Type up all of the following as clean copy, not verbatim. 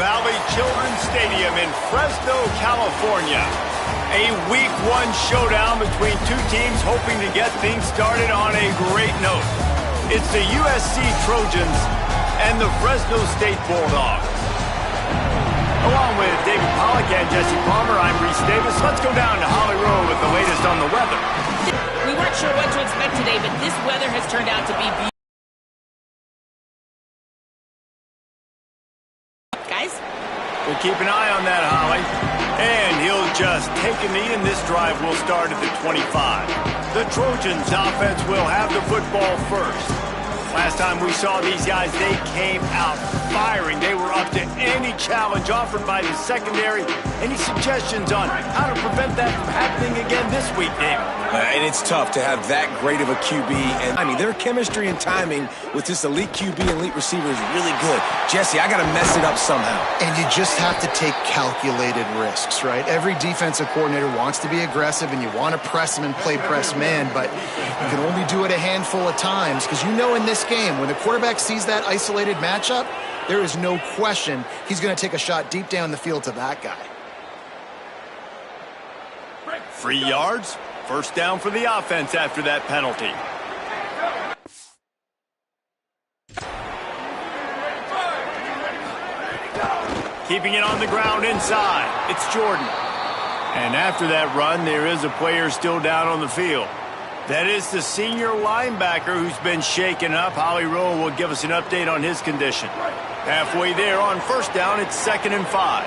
Valley Children's Stadium in Fresno, California. A Week 1 showdown between two teams hoping to get things started on a great note. It's the USC Trojans and the Fresno State Bulldogs. Along with David Pollack and Jesse Palmer, I'm Reese Davis. Let's go down to Hollywood with the latest on the weather. We weren't sure what to expect today, but this weather has turned out to be beautiful. Guys? We'll keep an eye on that, Holly. And he'll just take a knee, and this drive will start at the 25. The Trojans offense will have the football first. Last time we saw these guys, they came out firing. They were up to any challenge offered by the secondary. Any suggestions on how to prevent that from happening again this week, David? And it's tough to have that great of a QB. And I mean, their chemistry and timing with this elite QB and elite receiver is really good. Jesse, I got to mess it up somehow. And you just have to take calculated risks, right? Every defensive coordinator wants to be aggressive, and you want to press them and play press man, but you can only do it a handful of times because you know in this game, when the quarterback sees that isolated matchup, there is no question he's going to take a shot deep down the field to that guy. 3 yards. First down for the offense after that penalty. Keeping it on the ground inside. It's Jordan. And after that run, there is a player still down on the field. That is the senior linebacker who's been shaken up. Holly Rowe will give us an update on his condition. Halfway there on first down, it's 2nd and 5.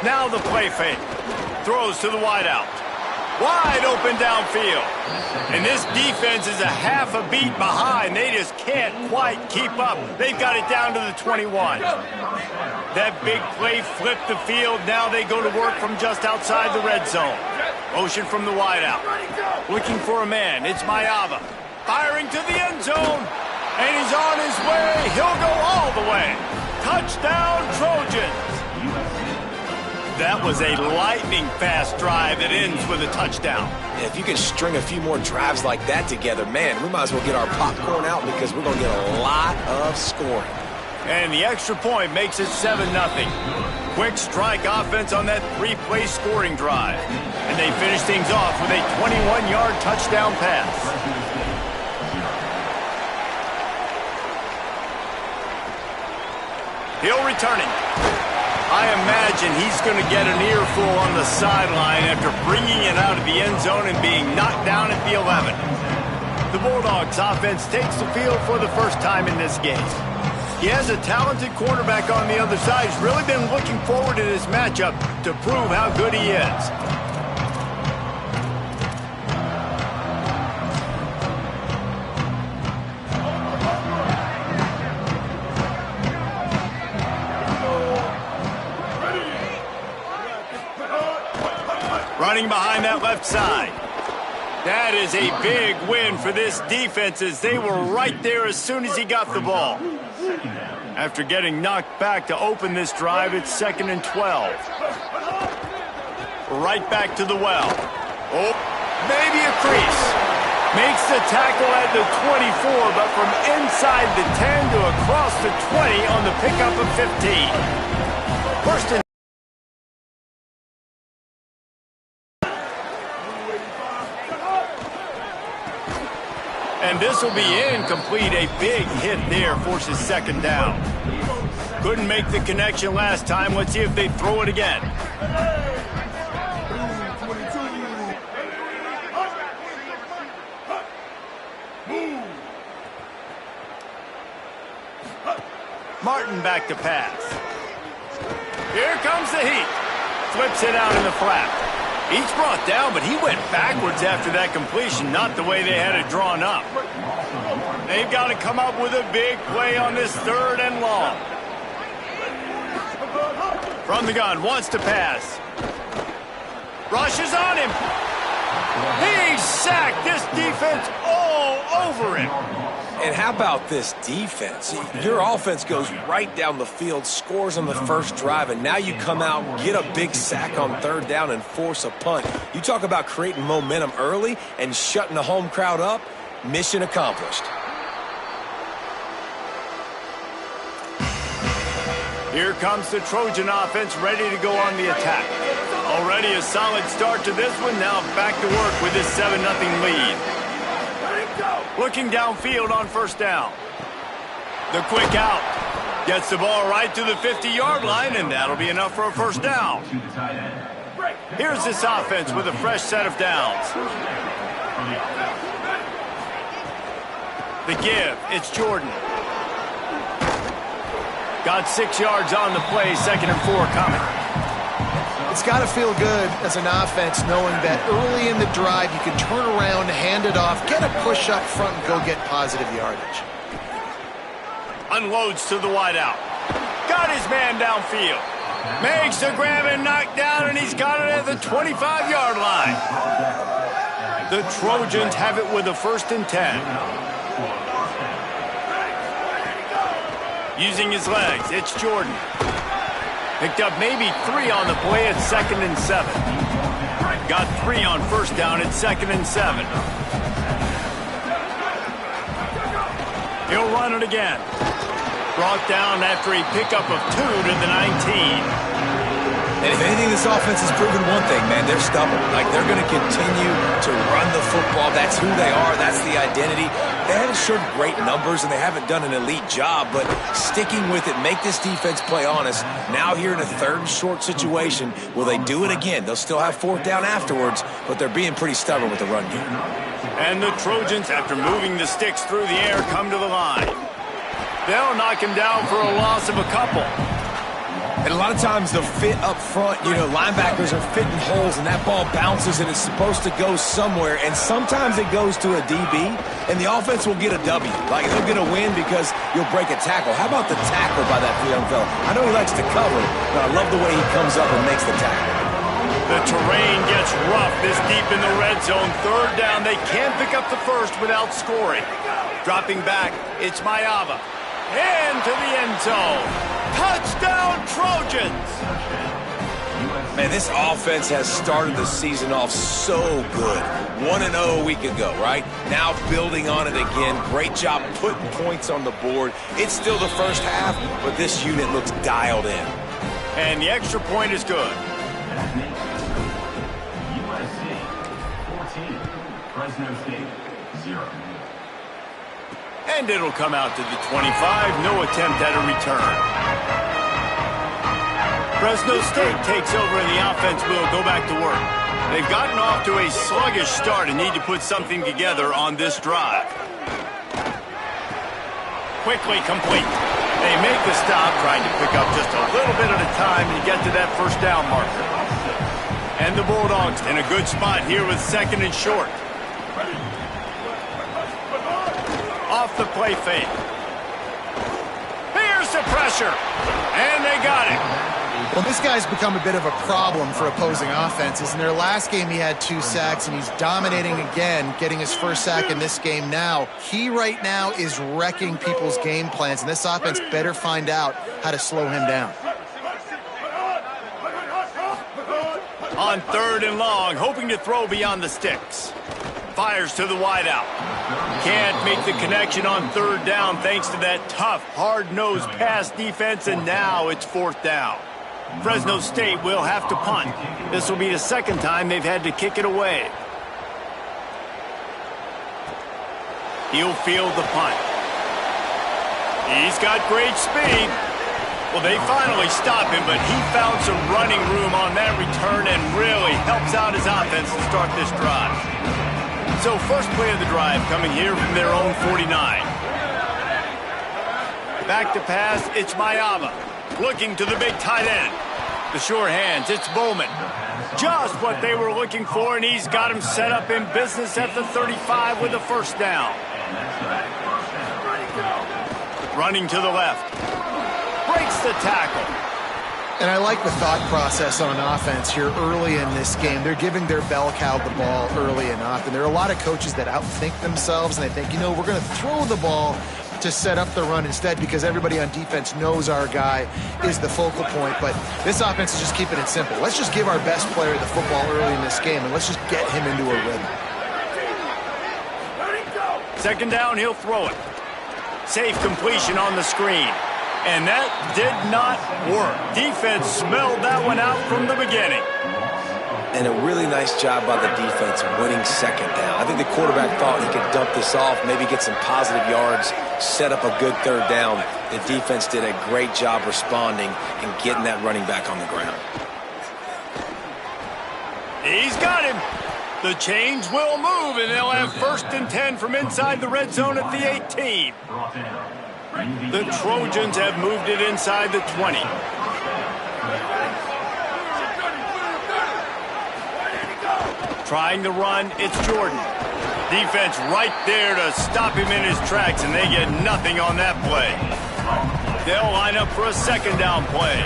Now the play fake. Throws to the wideout. Wide open downfield. And this defense is a half a beat behind. They just can't quite keep up. They've got it down to the 21. That big play flipped the field. Now they go to work from just outside the red zone. Motion from the wideout. Looking for a man. It's Mayava. Firing to the end zone. And he's on his way. He'll go all the way. Touchdown, Trojans. That was a lightning-fast drive that ends with a touchdown. If you can string a few more drives like that together, man, we might as well get our popcorn out because we're going to get a lot of scoring. And the extra point makes it 7-0. Quick strike offense on that 3-play scoring drive. And they finish things off with a 21-yard touchdown pass. He'll return it. I imagine he's going to get an earful on the sideline after bringing it out of the end zone and being knocked down at the 11. The Bulldogs offense takes the field for the first time in this game. He has a talented quarterback on the other side. He's really been looking forward to this matchup to prove how good he is. Running behind that left side. That is a big win for this defense as they were right there as soon as he got the ball. After getting knocked back to open this drive, it's 2nd and 12. Right back to the well. Oh, maybe a crease. Makes the tackle at the 24, but from inside the 10 to across the 20 on the pickup of 15. First and And this will be incomplete. A big hit there forces 2nd down. Couldn't make the connection last time. Let's see if they throw it again. Martin back to pass. Here comes the heat. Flips it out in the flat. He's brought down, but he went backwards after that completion, not the way they had it drawn up. They've got to come up with a big play on this 3rd and long. From the gun, wants to pass. Rushes on him. He's sacked. This defense all over him. And how about this defense? Your offense goes right down the field, scores on the first drive, and now you come out, get a big sack on 3rd down, and force a punt. You talk about creating momentum early and shutting the home crowd up. Mission accomplished. Here comes the Trojan offense ready to go on the attack. Already a solid start to this one. Now back to work with this 7-0 lead. Looking downfield on first down. The quick out. Gets the ball right to the 50-yard line, and that'll be enough for a first down. Here's this offense with a fresh set of downs. The give, it's Jordan. Got 6 yards on the play, 2nd and 4 coming. It's got to feel good as an offense knowing that early in the drive you can turn around, hand it off, get a push up front, and go get positive yardage. Unloads to the wideout. Got his man downfield. Makes the grab and knock down, and he's got it at the 25-yard line. The Trojans have it with a 1st and 10. Using his legs, it's Jordan. Picked up maybe 3 on the play at 2nd and 7. Got 3 on first down at 2nd and 7. He'll run it again. Brought down after a pickup of 2 to the 19. And if anything, this offense has proven one thing, man. They're stubborn. Like, they're going to continue to run the football. That's who they are. That's the identity. They haven't showed great numbers, and they haven't done an elite job, but sticking with it, make this defense play honest. Now here in a 3rd and short situation, will they do it again? They'll still have 4th down afterwards, but they're being pretty stubborn with the run game. And the Trojans, after moving the sticks through the air, come to the line. They'll knock him down for a loss of a couple. And a lot of times the fit up front, linebackers are fitting holes, and that ball bounces, and it's supposed to go somewhere. And sometimes it goes to a DB, and the offense will get a W. Like, they'll get a win because you'll break a tackle. How about the tackle by that young fella? I know he likes to cover, but I love the way he comes up and makes the tackle. The terrain gets rough this deep in the red zone. 3rd down, they can't pick up the 1st without scoring. Dropping back, it's Mayava. Into the end zone. Touchdown, Trojans! Man, this offense has started the season off so good. 1-0 a week ago, right? Now building on it again. Great job putting points on the board. It's still the first half, but this unit looks dialed in. And the extra point is good. USC 14, Fresno State 0. And it'll come out to the 25. No attempt at a return. Fresno State takes over and the offense will go back to work. They've gotten off to a sluggish start and need to put something together on this drive. Quickly complete. They make the stop, trying to pick up just a little bit at a time and get to that 1st down marker. And the Bulldogs in a good spot here with 2nd and short. Off the play fake. Here's the pressure. And they got it. Well, this guy's become a bit of a problem for opposing offenses. In their last game, he had 2 sacks, and he's dominating again, getting his 1st sack in this game now. He right now is wrecking people's game plans, and this offense better find out how to slow him down. On 3rd and long, hoping to throw beyond the sticks. Fires to the wideout. Can't make the connection on 3rd down thanks to that tough, hard-nosed pass defense, and now it's 4th down. Fresno State will have to punt. This will be the 2nd time they've had to kick it away. He'll field the punt. He's got great speed. Well, they finally stop him, but he found some running room on that return and really helps out his offense to start this drive. So first play of the drive coming here from their own 49. Back to pass, it's Mayava. Looking to the big tight end. The sure hands, it's Bowman. Just what they were looking for, and he's got him set up in business at the 35 with a 1st down. Running to the left. Breaks the tackle. And I like the thought process on offense here early in this game. They're giving their bell cow the ball early enough, and there are a lot of coaches that outthink themselves, and they think, we're going to throw the ball to set up the run instead because everybody on defense knows our guy is the focal point. But this offense is just keeping it simple. Let's just give our best player the football early in this game, and let's just get him into a rhythm. 2nd down, he'll throw it. Safe completion on the screen. And that did not work. Defense smelled that one out from the beginning. And a really nice job by the defense winning second down. I think the quarterback thought he could dump this off, maybe get some positive yards, set up a good third down. The defense did a great job responding and getting that running back on the ground. He's got him. The chains will move, and they'll have 1st and 10 from inside the red zone at the 18. The Trojans have moved it inside the 20. Trying to run, it's Jordan. Defense right there to stop him in his tracks, and they get nothing on that play. They'll line up for a second down play.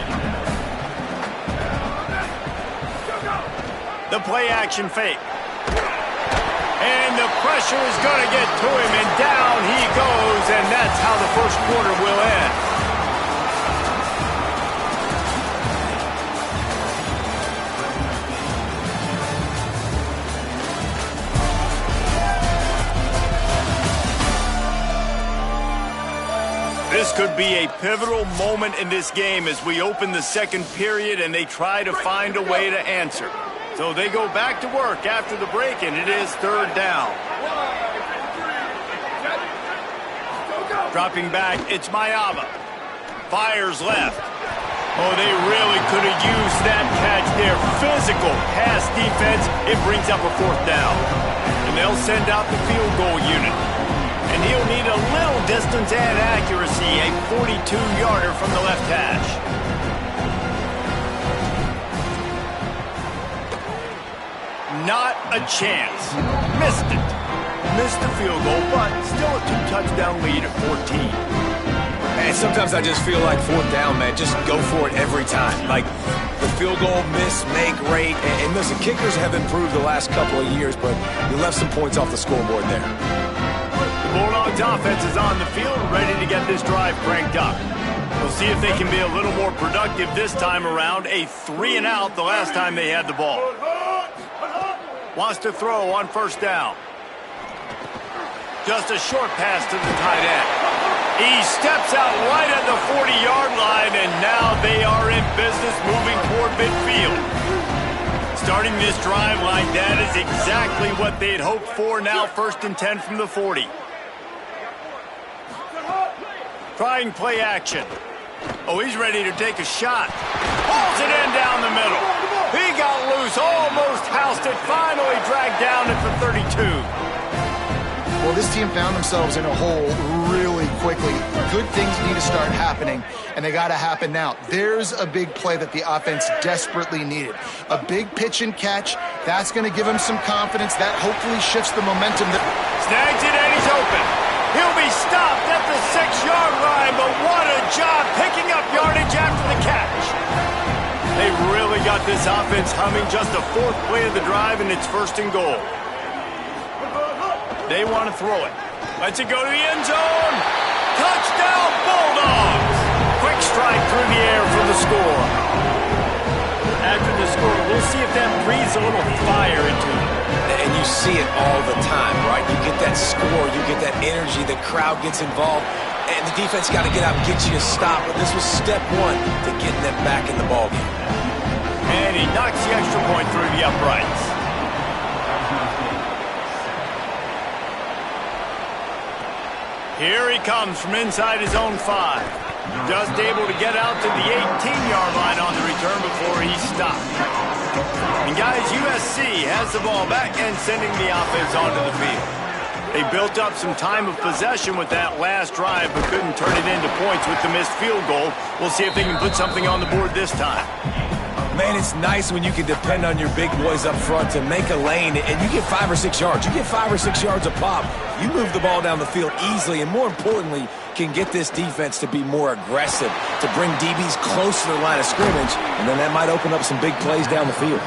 The play action fake. And the pressure is going to get to him, and down he goes, and that's how the first quarter will end. This could be a pivotal moment in this game as we open the second period and they try to find a way to answer. So they go back to work after the break, and it is third down. Dropping back, it's Mayaba. Fires left. Oh, they really could have used that catch there. Physical pass defense. It brings up a 4th down. And they'll send out the field goal unit. And he'll need a little distance and accuracy, a 42-yarder from the left hash. Not a chance. Missed it. Missed the field goal, but still a 2-touchdown lead at 14. And sometimes I just feel like 4th down, man. Just go for it every time. Like the field goal miss, make rate. And listen, kickers have improved the last couple of years, but you left some points off the scoreboard there. The Bulldogs offense is on the field, ready to get this drive cranked up. We'll see if they can be a little more productive this time around. A 3-and-out the last time they had the ball. Wants to throw on 1st down. Just a short pass to the tight end. He steps out right at the 40-yard line, and now they are in business moving toward midfield. Starting this drive like that is exactly what they'd hoped for. Now 1st and 10 from the 40. Trying play action. Oh, he's ready to take a shot. Pulls it in down the middle. He got loose, almost housed it, finally dragged down at the 32. Well, this team found themselves in a hole really quickly. Good things need to start happening, and they got to happen now. There's a big play that the offense desperately needed. A big pitch and catch. That's going to give him some confidence. That hopefully shifts the momentum. Snags it, and he's open. He'll be stopped at the 6-yard line, but what a job picking up yardage after the catch. They've really got this offense humming. Just a 4th play of the drive, and it's 1st and goal. They want to throw it. Lets it go to the end zone. Touchdown, Bulldogs! Quick strike through the air for the score. After the score, we'll see if that breathes a little fire into it. And you see it all the time, right? You get that score, you get that energy, the crowd gets involved, and the defense got to get out and get you a stop. But this was step 1 to getting them back in the ballgame. And he knocks the extra point through the uprights. Here he comes from inside his own 5. Just able to get out to the 18-yard line on the return before he stopped. And guys, USC has the ball back and sending the offense onto the field. They built up some time of possession with that last drive, but couldn't turn it into points with the missed field goal. We'll see if they can put something on the board this time. Man, it's nice when you can depend on your big boys up front to make a lane, and you get 5 or 6 yards. You get 5 or 6 yards a pop. You move the ball down the field easily, and more importantly, can get this defense to be more aggressive, to bring DBs close to the line of scrimmage, and then that might open up some big plays down the field.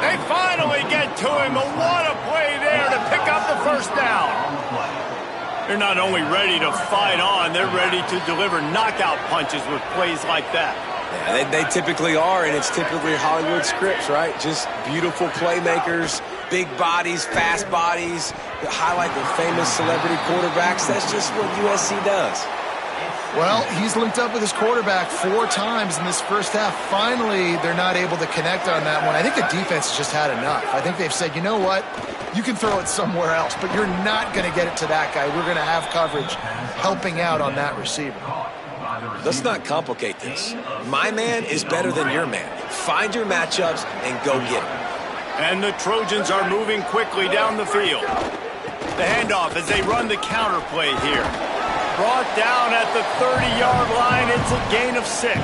They finally get to him, but what a play there to pick up the 1st down. They're not only ready to fight on, they're ready to deliver knockout punches with plays like that. Yeah, they typically are, and it's typically Hollywood scripts, right? Just beautiful playmakers, big bodies, fast bodies, that highlight the famous celebrity quarterbacks. That's just what USC does. Well, he's linked up with his quarterback 4 times in this first half. Finally, they're not able to connect on that one. I think the defense has just had enough. I think they've said, you know what? You can throw it somewhere else, but you're not going to get it to that guy. We're going to have coverage helping out on that receiver. Let's not complicate this. My man is better than your man. Find your matchups and go get him. And the Trojans are moving quickly down the field. The handoff as they run the counter play here. Brought down at the 30-yard line. It's a gain of 6.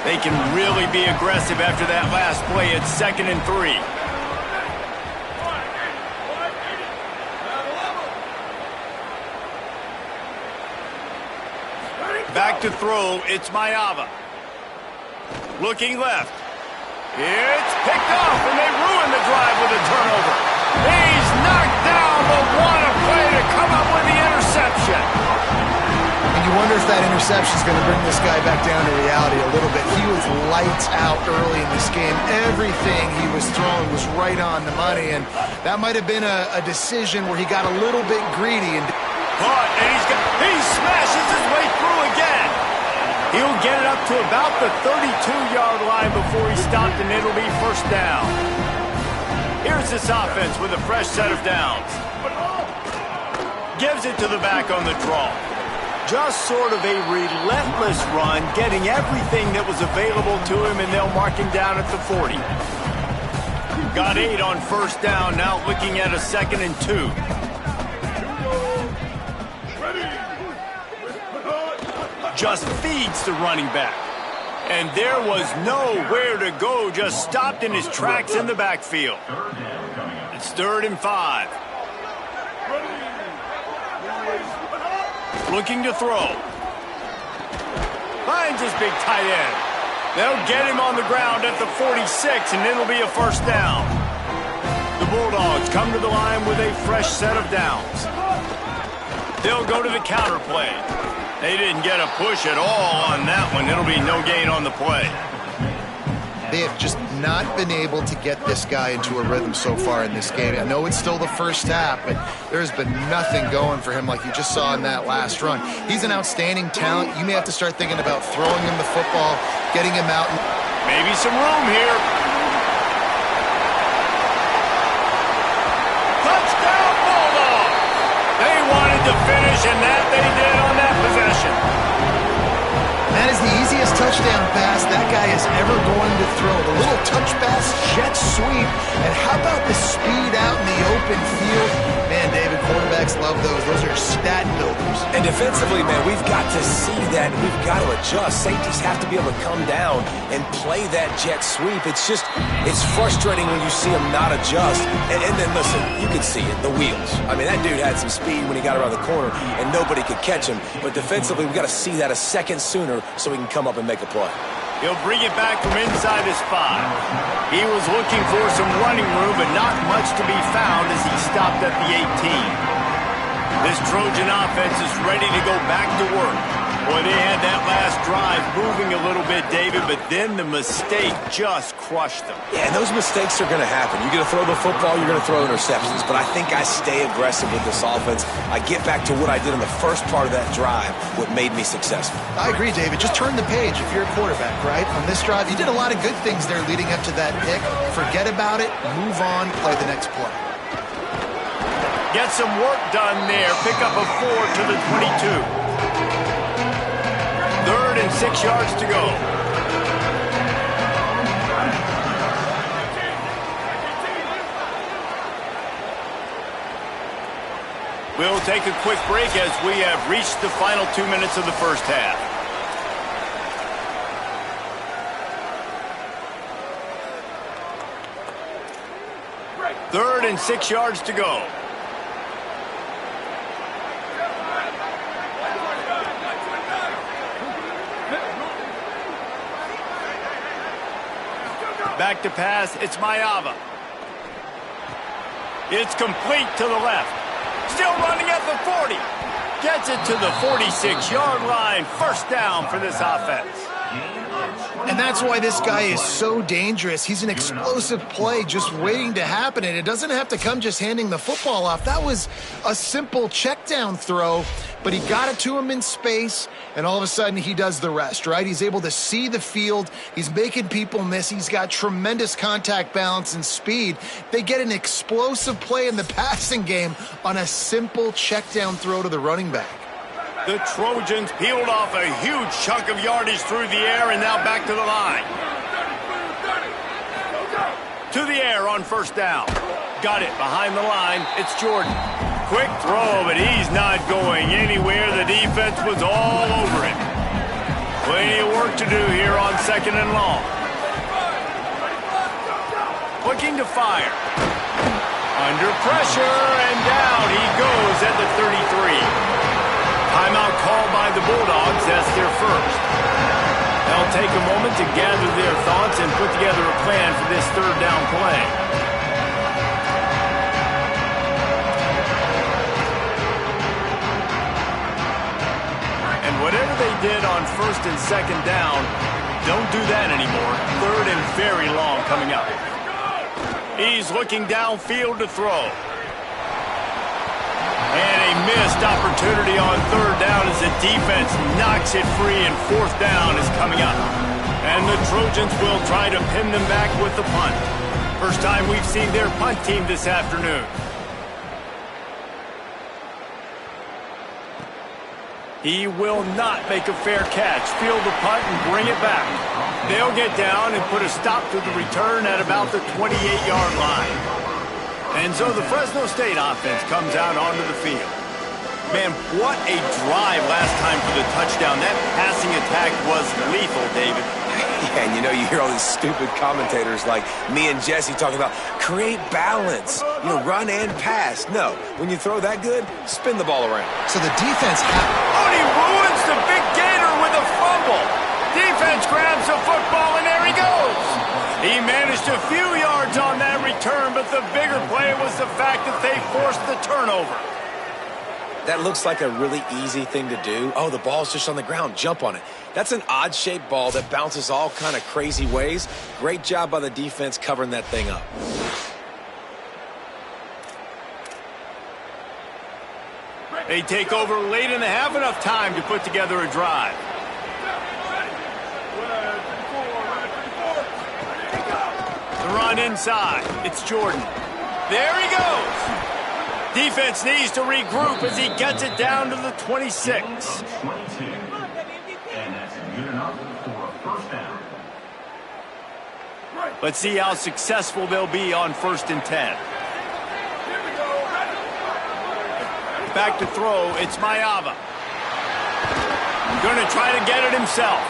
They can really be aggressive after that last play. It's 2nd and 3. Back to throw, it's Mayava. Looking left. It's picked off, and they ruin the drive with a turnover. He's knocked down, but what a play to come up with the interception. And you wonder if that interception is going to bring this guy back down to reality a little bit. He was lights out early in this game. Everything he was throwing was right on the money, and that might have been a decision where he got a little bit greedy. And he smashes his way through again. He'll get it up to about the 32-yard line before he stopped, and it'll be first down. Here's this offense with a fresh set of downs. Gives it to the back on the draw. Just sort of a relentless run, getting everything that was available to him, and they'll mark him down at the 40. Got 8 on first down, now looking at a 2nd and 2. Just feeds the running back. And there was nowhere to go, just stopped in his tracks in the backfield. It's 3rd and 5. Looking to throw. Finds his big tight end. They'll get him on the ground at the 46, and it'll be a first down. The Bulldogs come to the line with a fresh set of downs. They'll go to the counter play. They didn't get a push at all on that one. It'll be no gain on the play. They have just not been able to get this guy into a rhythm so far in this game. I know it's still the first half, but there's been nothing going for him like you just saw in that last run. He's an outstanding talent. You may have to start thinking about throwing him the football, getting him out. Maybe some room here. Touchdown, Bulldogs! They wanted to finish, and that they did on that possession. That is the easiest touchdown pass that guy is ever going to throw. The little touch pass, jet sweep, and how about the speed out in the open field? Man, David, quarterbacks love those. Those are stat builders. And defensively, man, we've got to see that. We've got to adjust. Safeties have to be able to come down and play that jet sweep. It's frustrating when you see him not adjust. And then, listen, you can see it, the wheels. I mean, that dude had some speed when he got around the corner, and nobody could catch him. But defensively, we've got to see that a second sooner so we can come up and make a play. He'll bring it back from inside his 5. He was looking for some running room, but not much to be found as he stopped at the 18. This Trojan offense is ready to go back to work. Boy, they had that last drive moving a little bit, David, but then the mistake just crushed them. Yeah, and those mistakes are going to happen. You're going to throw the football, you're going to throw interceptions, but I think I stay aggressive with this offense. I get back to what I did in the first part of that drive, what made me successful. I agree, David. Just turn the page if you're a quarterback, right? On this drive, you did a lot of good things there leading up to that pick. Forget about it, move on, play the next play. Get some work done there. Pick up a 4 to the 22. 3rd and 6 yards to go. We'll take a quick break as we have reached the final 2 minutes of the first half. Third and 6 yards to go. Back to pass, it's Mayava. It's complete to the left. Still running at the 40. Gets it to the 46-yard line. First down for this offense. And that's why this guy is so dangerous. He's an explosive play just waiting to happen, and it doesn't have to come just handing the football off. That was a simple check down throw, but he got it to him in space, and all of a sudden he does the rest, right? He's able to see the field. He's making people miss. He's got tremendous contact balance and speed. They get an explosive play in the passing game on a simple check down throw to the running back. The Trojans peeled off a huge chunk of yardage through the air and now back to the line. To the air on first down. Got it behind the line. It's Jordan. Quick throw, but he's not going anywhere. The defense was all over him. Plenty of work to do here on second and long. Looking to fire. Under pressure, and down he goes at the 33. Timeout called by the Bulldogs. That's their first. They'll take a moment to gather their thoughts and put together a plan for this third down play. And whatever they did on first and second down, don't do that anymore. Third and very long coming up. He's looking downfield to throw. And a missed opportunity on third down as the defense knocks it free, and fourth down is coming up. And the Trojans will try to pin them back with the punt. First time we've seen their punt team this afternoon. He will not make a fair catch. Field the punt and bring it back. They'll get down and put a stop to the return at about the 28-yard line. And so the Fresno State offense comes out onto the field. Man, what a drive last time for the touchdown. That passing attack was lethal, David. Yeah, and you know, you hear all these stupid commentators like me and Jesse talking about create balance, run and pass. No, when you throw that good, spin the ball around. So the defense Oh, he ruins the big gator with a fumble. Defense grabs the football, and there he goes. He managed a few yards on that return, but the bigger play was the fact that they forced the turnover. That looks like a really easy thing to do. Oh, the ball's just on the ground. Jump on it. That's an odd-shaped ball that bounces all kind of crazy ways. Great job by the defense covering that thing up. They take over late in the half, enough time to put together a drive. The run inside. It's Jordan. There he goes. Defense needs to regroup as he gets it down to the 26. 22. And that's good enough for a first down. Let's see how successful they'll be on first and 10. Back to throw. It's Mayava. Going to try to get it himself.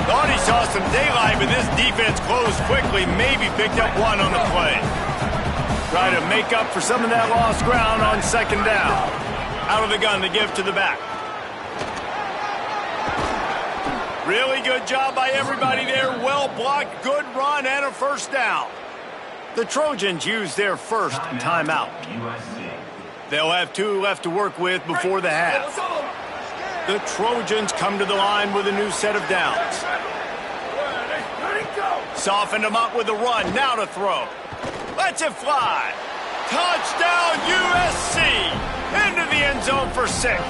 Thought he saw some daylight, but this defense closed quickly. Maybe picked up one on the play. Try to make up for some of that lost ground on second down. Out of the gun to give to the back. Really good job by everybody there. Well blocked, good run, and a first down. The Trojans use their first timeout. They'll have 2 left to work with before the half. The Trojans come to the line with a new set of downs. Softened them up with a run. Now to throw. Lets it fly. Touchdown USC. Into the end zone for 6.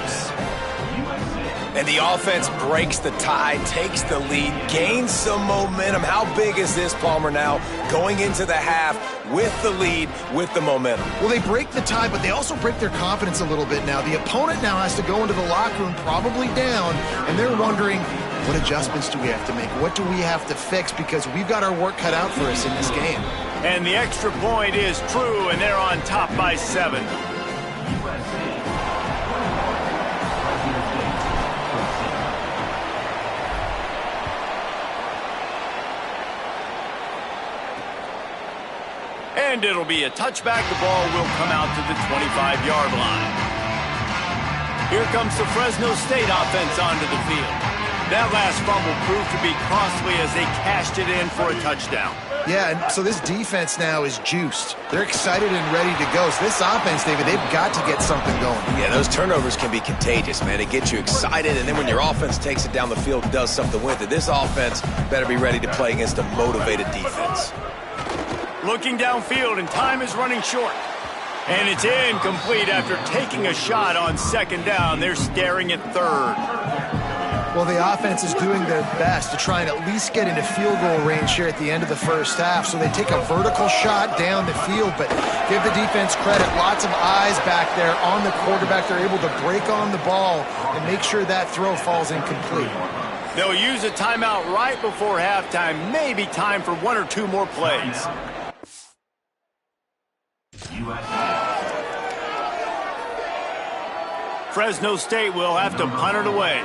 And the offense breaks the tie, takes the lead, gains some momentum. How big is this, Palmer, now going into the half with the lead, with the momentum? Well, they break the tie, but they also break their confidence a little bit now. The opponent now has to go into the locker room probably down, and they're wondering, what adjustments do we have to make? What do we have to fix? Because we've got our work cut out for us in this game. And the extra point is true, and they're on top by 7. And it'll be a touchback. The ball will come out to the 25-yard line. Here comes the Fresno State offense onto the field. That last fumble proved to be costly as they cashed it in for a touchdown. Yeah, and so this defense now is juiced. They're excited and ready to go. So this offense, David, they've got to get something going. Yeah, those turnovers can be contagious, man. It gets you excited, and then when your offense takes it down the field and does something with it, this offense better be ready to play against a motivated defense. Looking downfield, and time is running short. And it's incomplete after taking a shot on second down. They're staring at third. Well, the offense is doing their best to try and at least get into field goal range here at the end of the first half. So they take a vertical shot down the field, but give the defense credit. Lots of eyes back there on the quarterback. They're able to break on the ball and make sure that throw falls incomplete. They'll use a timeout right before halftime. Maybe time for one or two more plays. Fresno State will have to punt it away.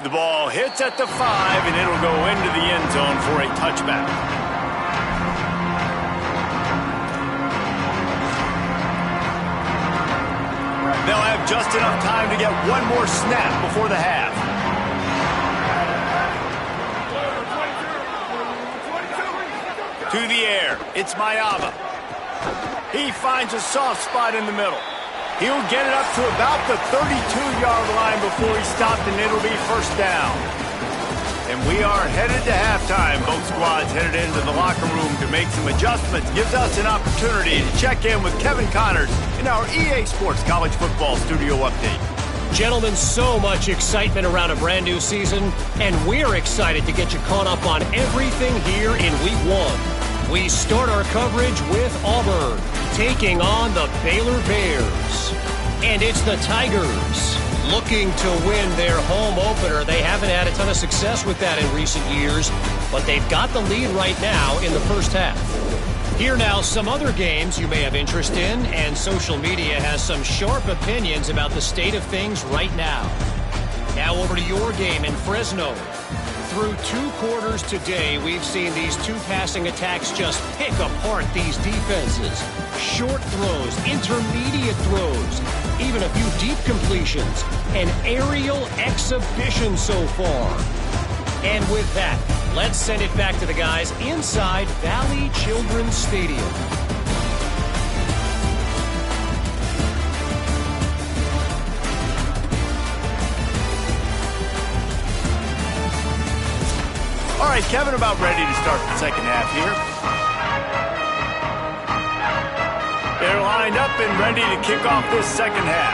The ball hits at the 5, and it'll go into the end zone for a touchback. They'll have just enough time to get one more snap before the half. To the air, it's Mayava. He finds a soft spot in the middle. He'll get it up to about the 32-yard line before he's stopped, and it'll be first down. And we are headed to halftime. Both squads headed into the locker room to make some adjustments. Gives us an opportunity to check in with Kevin Connors in our EA Sports College Football Studio Update. Gentlemen, so much excitement around a brand new season, and we're excited to get you caught up on everything here in Week 1. We start our coverage with Auburn, taking on the Baylor Bears. And it's the Tigers looking to win their home opener. They haven't had a ton of success with that in recent years, but they've got the lead right now in the first half. Here now, some other games you may have interest in, and social media has some sharp opinions about the state of things right now. Now over to your game in Fresno. Through 2 quarters today, we've seen these 2 passing attacks just pick apart these defenses. Short throws, intermediate throws, even a few deep completions. An aerial exhibition so far. And with that, let's send it back to the guys inside Valley Children's Stadium. All right, Kevin, about ready to start the second half here. They're lined up and ready to kick off this second half.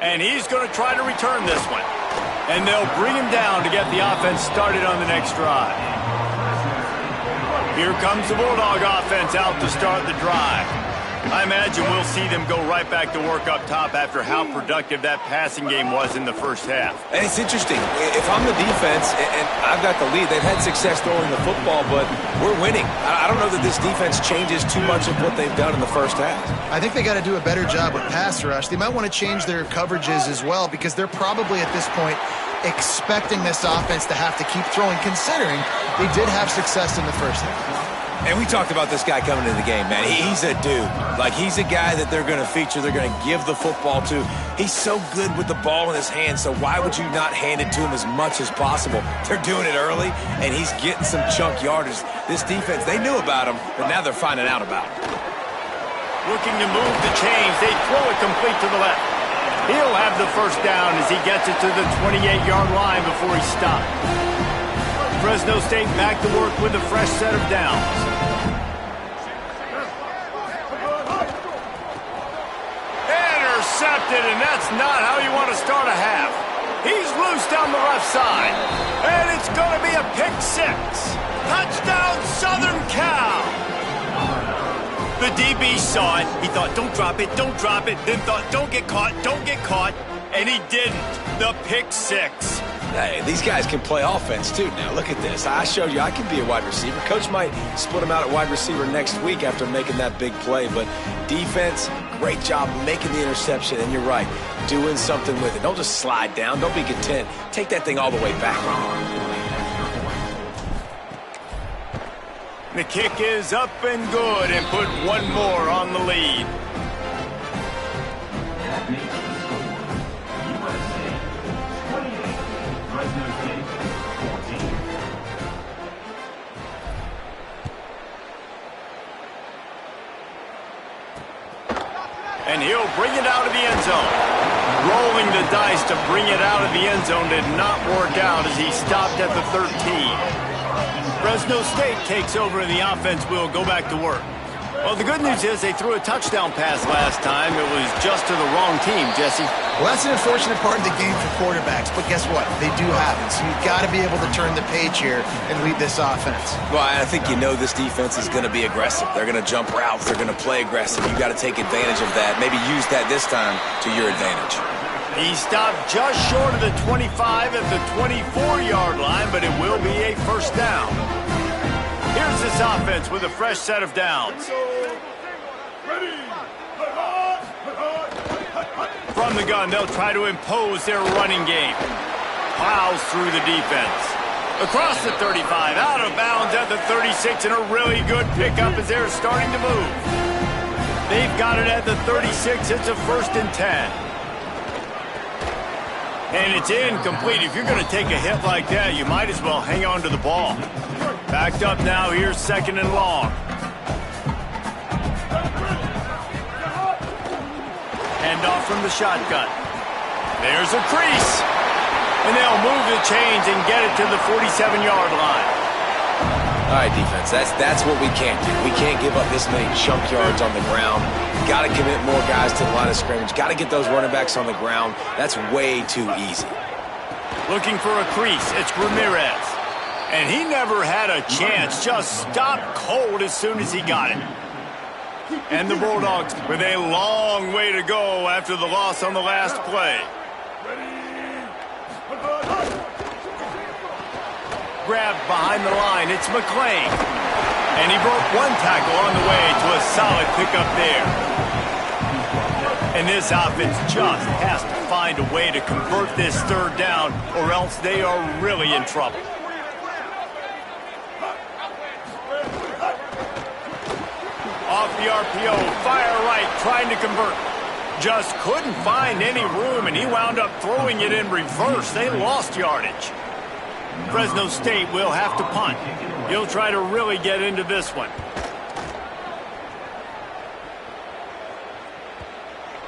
And he's going to try to return this one. And they'll bring him down to get the offense started on the next drive. Here comes the Bulldog offense out to start the drive. I imagine we'll see them go right back to work up top after how productive that passing game was in the first half. And it's interesting. If I'm the defense and I've got the lead, they've had success throwing the football, but we're winning. I don't know that this defense changes too much of what they've done in the first half. I think they got to do a better job with pass rush. They might want to change their coverages as well, because they're probably at this point expecting this offense to have to keep throwing, considering they did have success in the first half. And we talked about this guy coming into the game, man. He's a dude. Like, he's a guy that they're going to feature, they're going to give the football to. He's so good with the ball in his hand, so why would you not hand it to him as much as possible? They're doing it early, and he's getting some chunk yardage. This defense, they knew about him, but now they're finding out about him. Looking to move the chains. They throw it complete to the left. He'll have the first down as he gets it to the 28-yard line before he stopped. Fresno State back to work with a fresh set of downs. Intercepted, and that's not how you want to start a half. He's loose down the left side, and it's going to be a pick 6. Touchdown, Southern Cal. The DB saw it. He thought, don't drop it, then thought, don't get caught, and he didn't. The pick 6. Hey, these guys can play offense, too. Now, look at this. I showed you I can be a wide receiver. Coach might split him out at wide receiver next week after making that big play. But defense, great job making the interception. And you're right, doing something with it. Don't just slide down. Don't be content. Take that thing all the way back. The kick is up and good, and put one more on the lead. And he'll bring it out of the end zone. Rolling the dice to bring it out of the end zone did not work out as he stopped at the 13. Fresno State takes over and the offense will go back to work. Well, the good news is they threw a touchdown pass last time. It was just to the wrong team, Jesse. Well, that's an unfortunate part of the game for quarterbacks, but guess what? They do happen, so you've got to be able to turn the page here and lead this offense. Well, I think you know this defense is going to be aggressive. They're going to jump routes. They're going to play aggressive. You've got to take advantage of that. Maybe use that this time to your advantage. He stopped just short of the 25 at the 24-yard line, but it will be a first down. Here's this offense with a fresh set of downs. From the gun, they'll try to impose their running game. Plows through the defense. Across the 35, out of bounds at the 36, and a really good pickup as they're starting to move. They've got it at the 36. It's a 1st and 10. And it's incomplete. If you're going to take a hit like that, you might as well hang on to the ball. Backed up now, here's 2nd and long. Hand off from the shotgun. There's a crease. And they'll move the chains and get it to the 47-yard line. All right, defense, that's what we can't do. We can't give up this many chunk yards on the ground. Got to commit more guys to the line of scrimmage. Got to get those running backs on the ground. That's way too easy. Looking for a crease. It's Ramirez. And he never had a chance. Just stopped cold as soon as he got it. And the Bulldogs with a long way to go after the loss on the last play. Grabbed behind the line. It's McClain. And he broke one tackle on the way to a solid pickup there. And this offense just has to find a way to convert this 3rd down, or else they are really in trouble. Off the RPO, fire right, trying to convert. Just couldn't find any room, and he wound up throwing it in reverse. They lost yardage. Fresno State will have to punt. He'll try to really get into this one.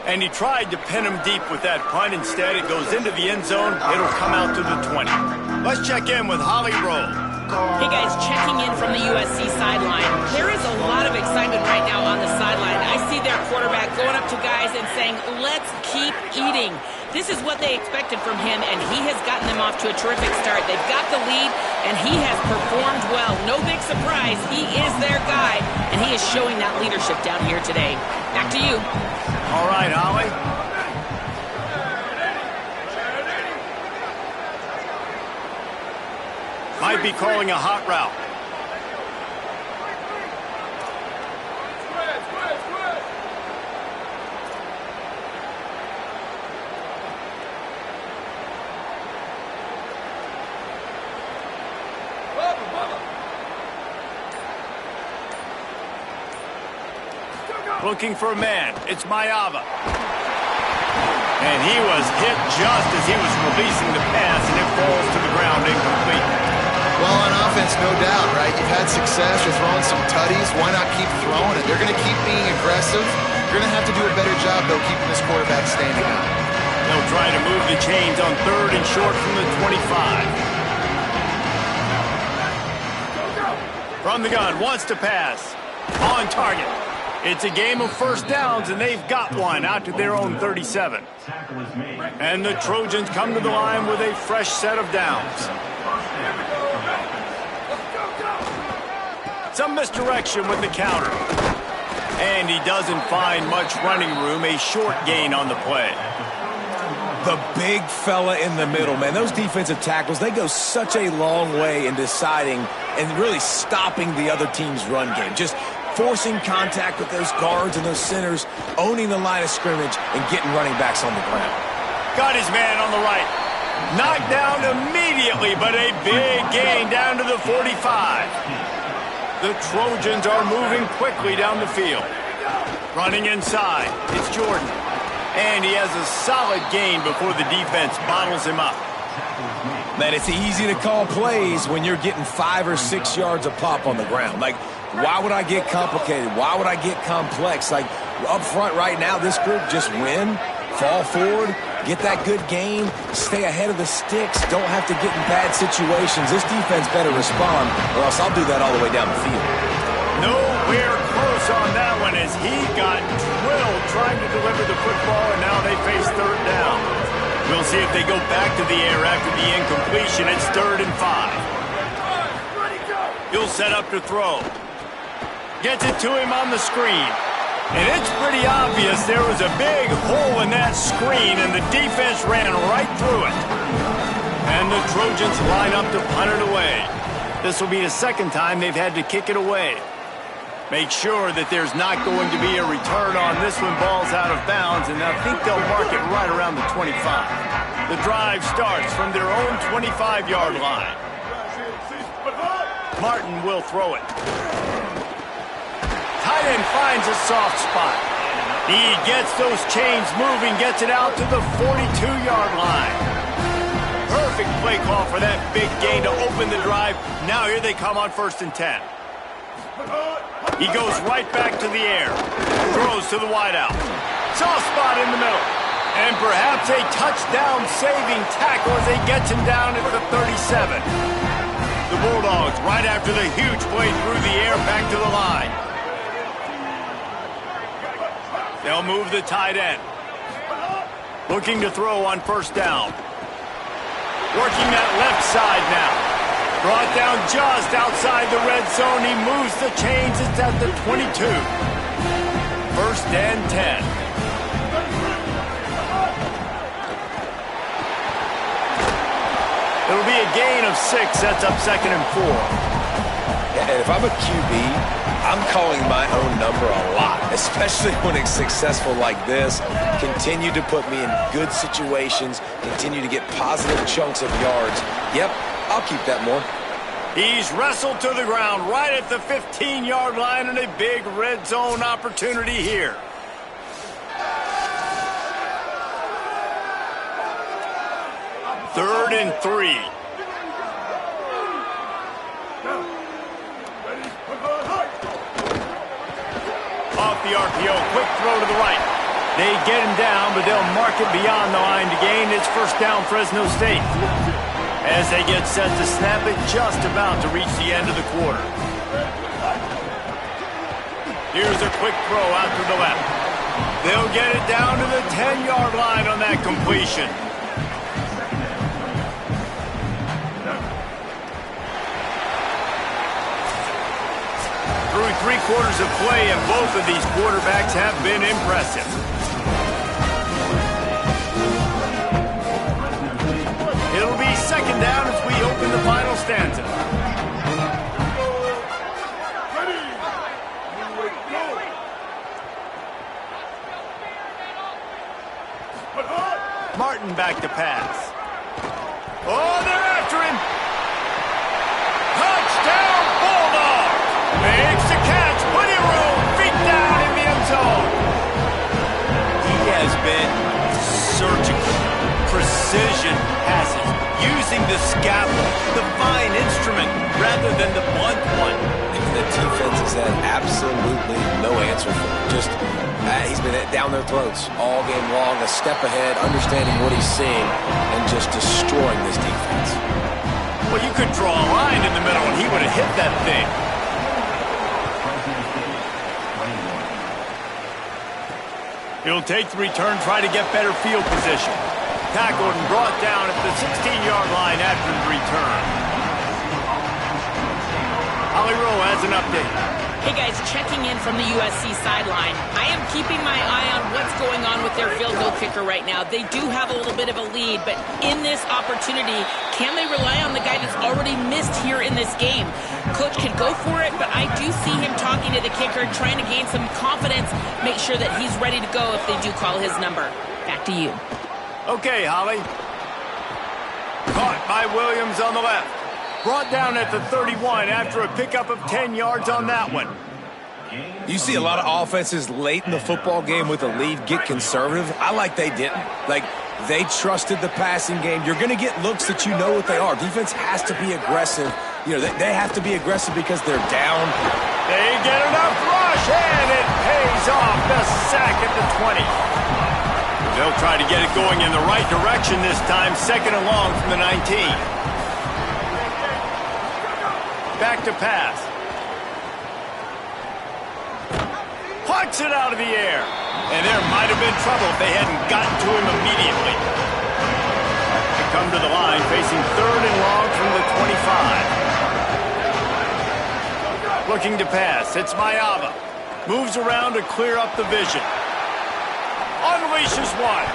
And he tried to pin him deep with that punt. Instead, it goes into the end zone. It'll come out to the 20. Let's check in with Holly Rowe. Hey guys, checking in from the USC sideline. There is a lot of excitement right now on the sideline. I see their quarterback going up to guys and saying, let's keep eating. This is what they expected from him, and he has gotten them off to a terrific start. They've got the lead, and he has performed well. No big surprise. He is their guy, and he is showing that leadership down here today. Back to you. All right, Holly. Might be calling a hot route. Looking for a man. It's Mayava. And he was hit just as he was releasing the pass, and it falls to the ground incomplete. Well, on offense, no doubt, right? You've had success. You're throwing some tutties. Why not keep throwing it? They're going to keep being aggressive. You're going to have to do a better job, though, keeping this quarterback standing out. They'll try to move the chains on 3rd and short from the 25. From the gun, wants to pass. On target. It's a game of first downs, and they've got one out to their own 37. And the Trojans come to the line with a fresh set of downs. Some misdirection with the counter. And he doesn't find much running room, a short gain on the play. The big fella in the middle, man. Those defensive tackles, they go such a long way in deciding and really stopping the other team's run game. Just forcing contact with those guards and those centers, owning the line of scrimmage, and getting running backs on the ground. Got his man on the right. Knocked down immediately, but a big gain down to the 45. The Trojans are moving quickly down the field. Running inside, it's Jordan. And he has a solid gain before the defense bottles him up. Man, it's easy to call plays when you're getting 5 or 6 yards a pop on the ground. Like, why would I get complicated? Why would I get complex? Like, Up front right now, this group just win, fall forward, get that good gain, stay ahead of the sticks, don't have to get in bad situations. This defense better respond, or else I'll do that all the way down the field. Nowhere close on that one as he got drilled trying to deliver the football, and now they face third down. We'll see if they go back to the air after the incompletion. It's 3rd and 5. He'll set up to throw. Gets it to him on the screen. And it's pretty obvious there was a big hole in that screen, and the defense ran right through it. And the Trojans line up to punt it away. This will be the second time they've had to kick it away. Make sure that there's not going to be a return on this one. Ball's out of bounds, and I think they'll mark it right around the 25. The drive starts from their own 25-yard line. Martin will throw it. Tight end finds a soft spot. He gets those chains moving, gets it out to the 42-yard line. Perfect play call for that big gain to open the drive. Now here they come on 1st and 10. He goes right back to the air. Throws to the wideout. Soft spot in the middle. And perhaps a touchdown-saving tackle as they get him down at the 37. The Bulldogs, right after the huge play through the air, back to the line. They'll move the tight end. Looking to throw on 1st down. Working that left side now. Brought down just outside the red zone. He moves the chains. It's at the 22. 1st and 10. It'll be a gain of 6. Sets up 2nd and 4. And if I'm a QB, I'm calling my own number a lot, especially when it's successful like this. Continue to put me in good situations, continue to get positive chunks of yards. Yep, I'll keep that more. He's wrestled to the ground right at the 15-yard line, and a big red zone opportunity here. Third and 3. Off the RPO, quick throw to the right. They get him down, but they'll mark it beyond the line to gain. It's 1st down, Fresno State. As they get set to snap it, just about to reach the end of the quarter. Here's a quick throw out to the left. They'll get it down to the 10-yard line on that completion. Through 3 quarters of play, and both of these quarterbacks have been impressive. It'll be 2nd down as we open the final stanza. Martin back to pass. Oh, they're after him. Touchdown, Bulldog. Makes the catch, plenty of room, feet down in the end zone. He has been surgical, precision passes, using the scalpel, the fine instrument, rather than the blunt one. And the defense has had absolutely no answer for him. Just, he's been down their throats all game long, a step ahead, understanding what he's seeing, and just destroying this defense. Well, you could draw a line in the middle, and he would have hit that thing. He'll take the return, try to get better field position. Tackled and brought down at the 16-yard line after the return. Holly Rowe has an update. Hey guys, checking in from the USC sideline. I am keeping my eye on what's going on with their field goal kicker right now. They do have a little bit of a lead, but in this opportunity, can they rely on the guy that's already missed here in this game? Coach can go for it, but I do see him talking to the kicker, trying to gain some confidence, make sure that he's ready to go if they do call his number. Back to you. Okay, Holly. Caught by Williams on the left. Brought down at the 31 after a pickup of 10 yards on that one. You see a lot of offenses late in the football game with a lead get conservative. I like they didn't. Like, they trusted the passing game. You're going to get looks that you know what they are. Defense has to be aggressive. You know, they have to be aggressive because they're down. They get enough rush, and it pays off. the sack at the 20. They'll try to get it going in the right direction this time. 2nd and long from the 19. Back to pass. Punts it out of the air. And there might have been trouble if they hadn't gotten to him immediately. They come to the line facing 3rd and long from the 25. Looking to pass. It's Mayava. Moves around to clear up the vision. Unleashes one.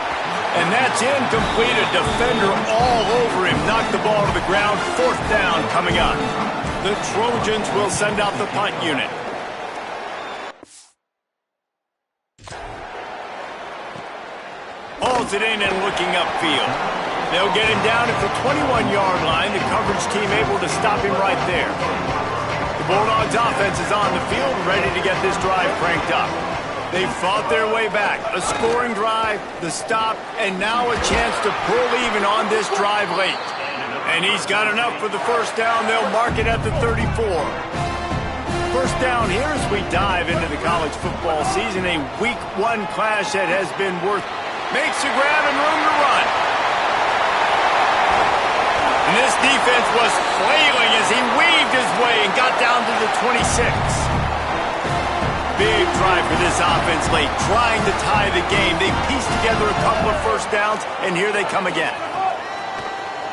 And that's incomplete. A defender all over him. Knocked the ball to the ground. 4th down coming up. The Trojans will send out the punt unit. Hauls it in and looking upfield. They'll get him down at the 21-yard line. The coverage team able to stop him right there. The Bulldogs offense is on the field, ready to get this drive cranked up. They fought their way back. A scoring drive, the stop, and now a chance to pull even on this drive late. And he's got enough for the 1st down. They'll mark it at the 34. 1st down here as we dive into the college football season. A week 1 clash that has been worth. Makes a grab and room to run. And this defense was flailing as he weaved his way and got down to the 26. Big drive for this offense late, trying to tie the game. They pieced together a couple of 1st downs, and here they come again.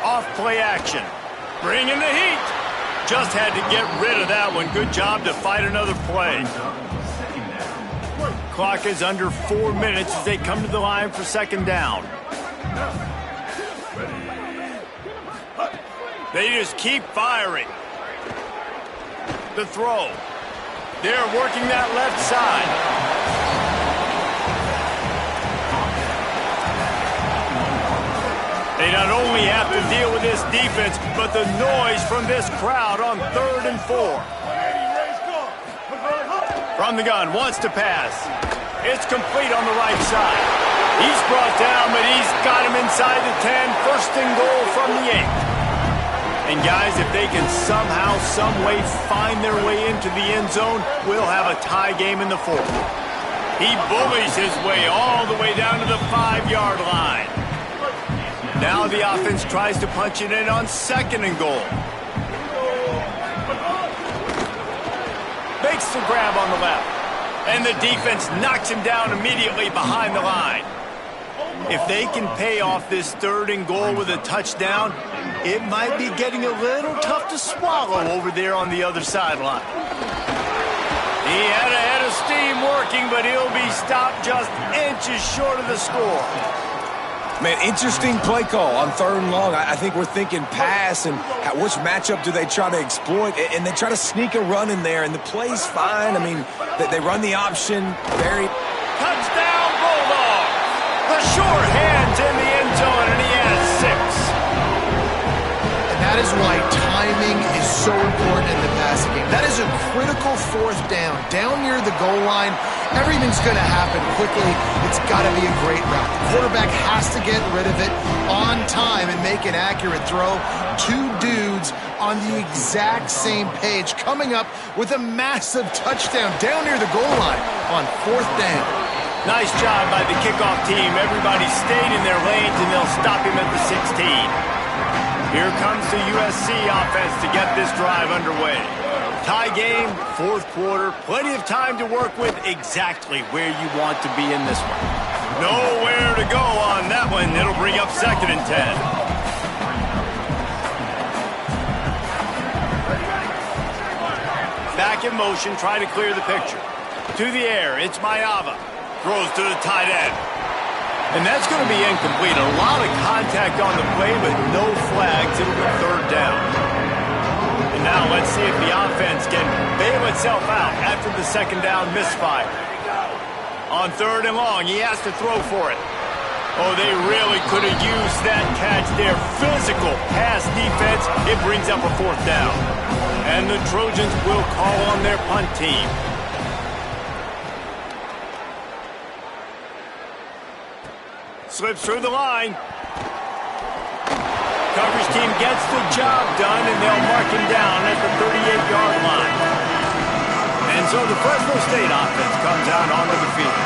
Off play action. Bringing the heat. Just had to get rid of that one. Good job to fight another play. Clock is under 4 minutes as they come to the line for 2nd down. They just keep firing. The throw. They're working that left side. They not only have to deal with this defense, but the noise from this crowd on 3rd and 4. From the gun, wants to pass. It's complete on the right side. He's brought down, but he's got him inside the 10. 1st and goal from the 8. And guys, if they can somehow, some way find their way into the end zone, we'll have a tie game in the 4th. He bullies his way all the way down to the 5-yard line. Now the offense tries to punch it in on 2nd and goal. Makes the grab on the left. And the defense knocks him down immediately behind the line. If they can pay off this 3rd and goal with a touchdown, it might be getting a little tough to swallow over there on the other sideline. He had a head of steam working, but he'll be stopped just inches short of the score. Man, interesting play call on 3rd and long. I think we're thinking pass, and which matchup do they try to exploit? And they try to sneak a run in there, and the play's fine. I mean, they run the option very... Touchdown, Bulldogs! The short hand's in the end zone, and he has 6. And that is why timing is so important in the passing game. That is a critical 4th down. Down near the goal line, everything's going to happen quickly. It's got to be a great route. The quarterback has to get rid of it on time and make an accurate throw. 2 dudes on the exact same page coming up with a massive touchdown down near the goal line on 4th down. Nice job by the kickoff team. Everybody stayed in their lanes, and they'll stop him at the 16. Here comes the USC offense to get this drive underway. Tie game, 4th quarter, plenty of time to work with, exactly where you want to be in this one. Nowhere to go on that one. It'll bring up 2nd and 10. Back in motion, try to clear the picture. To the air, it's Mayava. Throws to the tight end. And that's going to be incomplete. A lot of contact on the play, but no flags. It'll be 3rd down. And now let's see if the offense can bail itself out after the 2nd down misfire. On 3rd and long, he has to throw for it. Oh, they really could have used that catch there. Physical pass defense. It brings up a 4th down. And the Trojans will call on their punt team. Slips through the line. Coverage team gets the job done, and they'll mark him down at the 38-yard line. And And so the Fresno State offense comes out onto the field.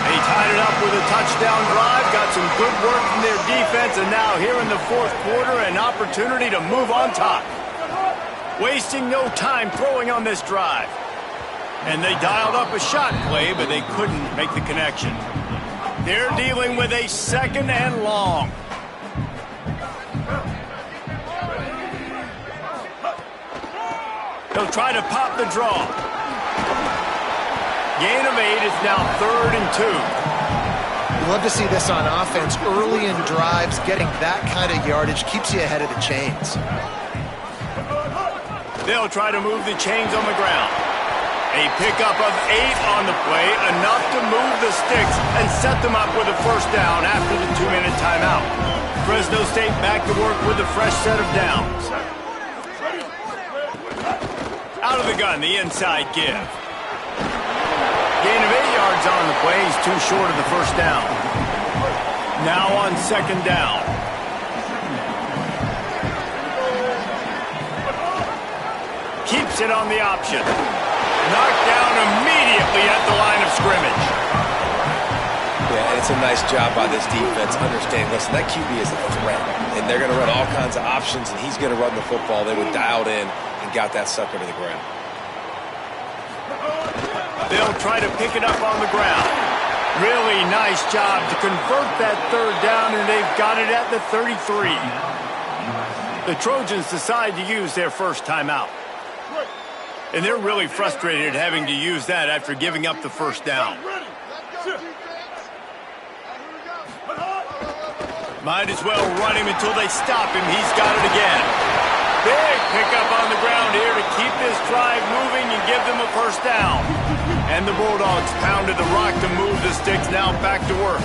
They tied it up with a touchdown drive, got some good work from their defense, and now here in the fourth quarter, an opportunity to move on top. Wasting no time throwing on this drive. And they dialed up a shot play, but they couldn't make the connection. They're dealing with a second and long. They'll try to pop the draw. Gain of 8 is now 3rd and 2. You love to see this on offense. Early in drives, getting that kind of yardage keeps you ahead of the chains. They'll try to move the chains on the ground. A pickup of 8 on the play, enough to move the sticks and set them up with a first down after the 2-minute timeout. Fresno State back to work with a fresh set of downs. Out of the gun, the inside give. Gain of 8 yards on the play. He's too short of the first down. Now on second down. Keeps it on the option. Knocked down immediately at the line of scrimmage. Yeah, and it's a nice job by this defense. Understand, listen, that QB is a threat, and they're going to run all kinds of options, and he's going to run the football. They were dialed in and got that sucker to the ground. They'll try to pick it up on the ground. Really nice job to convert that third down, and they've got it at the 33. The Trojans decide to use their first timeout. And they're really frustrated having to use that after giving up the first down. Might as well run him until they stop him. He's got it again. Big pickup on the ground here to keep this drive moving and give them a first down. And the Bulldogs pounded the rock to move the sticks, now back to work.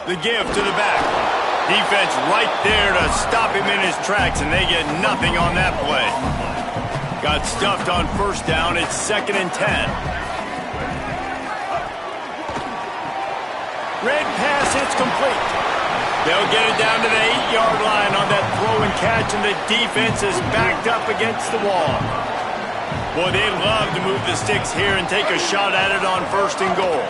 The give to the back. Defense right there to stop him in his tracks, and they get nothing on that play. Got stuffed on first down. It's 2nd and 10. Red pass, it's complete. They'll get it down to the 8-yard line on that throw and catch, and the defense is backed up against the wall. Boy, they'd love to move the sticks here and take a shot at it on 1st and goal.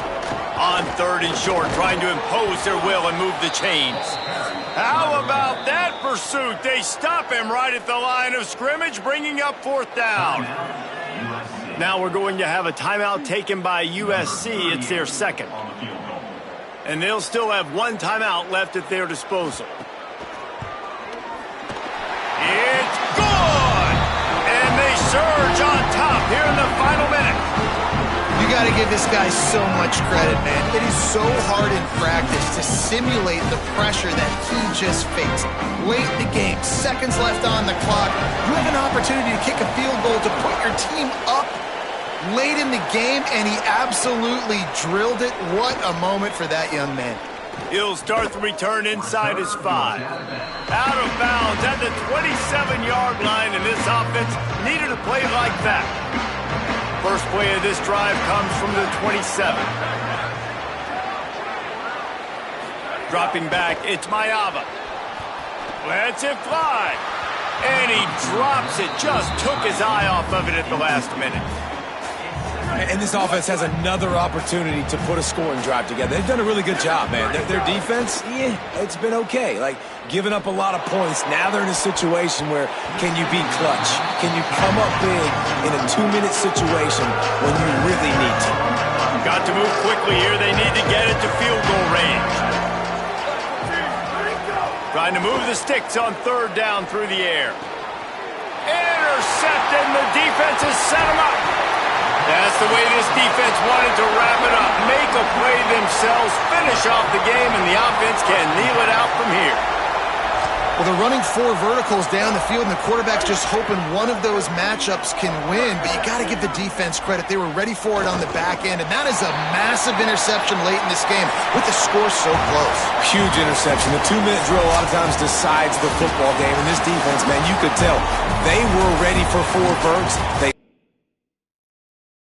On 3rd and short, trying to impose their will and move the chains. How about that pursuit? They stop him right at the line of scrimmage, bringing up 4th down. Now we're going to have a timeout taken by USC. It's their second. And they'll still have 1 timeout left at their disposal. It's good! And they surge on top here in the final minute. You got to give this guy so much credit, man. It is so hard in practice to simulate the pressure that he just faced. Late in the game, seconds left on the clock. You have an opportunity to kick a field goal to put your team up late in the game, and he absolutely drilled it. What a moment for that young man. He'll start the return inside his 5. Out of bounds at the 27-yard line, and this offense needed a play like that. First play of this drive comes from the 27. Dropping back, it's Mayava. Lets it fly. And he drops it. Just took his eye off of it at the last minute. And this offense has another opportunity to put a scoring drive together. They've done a really good job, man. Their defense, yeah, it's been okay. Like, giving up a lot of points. Now they're in a situation where can you be clutch? Can you come up big in a 2-minute situation when you really need to? Got to move quickly here. They need to get it to field goal range. Trying to move the sticks on 3rd down through the air. Intercepted, and the defense has set him up. That's the way this defense wanted to wrap it up. Make a play themselves, finish off the game, and the offense can kneel it out from here. Well, they're running 4 verticals down the field, and the quarterback's just hoping one of those matchups can win, but you got to give the defense credit. They were ready for it on the back end, and that is a massive interception late in this game with the score so close. Huge interception. The 2-minute drill a lot of times decides the football game, and this defense, man, you could tell they were ready for 4 verts. They